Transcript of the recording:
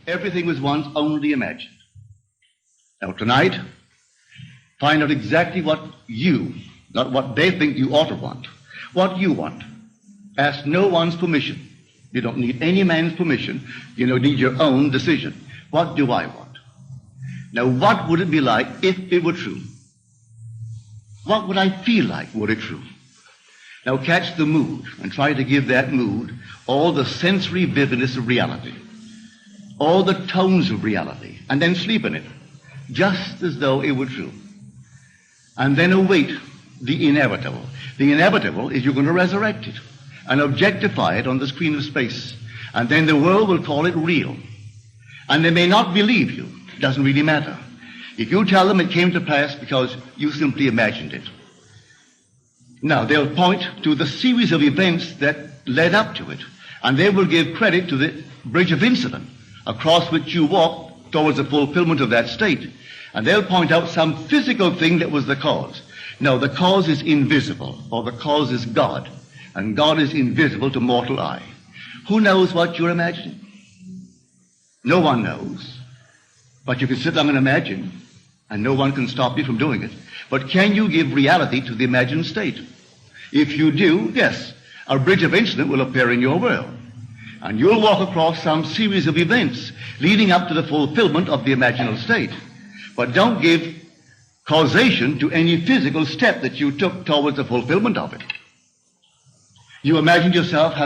Everything was once only imagined. Now tonight, find out exactly what you, not what they think you ought to want, what you want. Ask no one's permission. You don't need any man's permission. You don't need your own decision. What do I want? Now, what would it be like if it were true? What would I feel like were it true? Now, catch the mood and try to give that mood all the sensory vividness of reality, all the tones of reality, and then sleep in it, just as though it were true. And then await the inevitable. The inevitable is you're going to resurrect it and objectify it on the screen of space. And then the world will call it real. And they may not believe you. It doesn't really matter. If you tell them it came to pass because you simply imagined it. Now, they'll point to the series of events that led up to it. And they will give credit to the bridge of incident across which you walked towards the fulfillment of that state. And they'll point out some physical thing that was the cause. No, the cause is invisible, or the cause is God. And God is invisible to mortal eye. Who knows what you're imagining? No one knows. But you can sit down and imagine, and no one can stop you from doing it. But can you give reality to the imagined state? If you do, yes, a bridge of incident will appear in your world. And you'll walk across some series of events leading up to the fulfillment of the imaginal state. But don't give causation to any physical step that you took towards the fulfillment of it. You imagined yourself having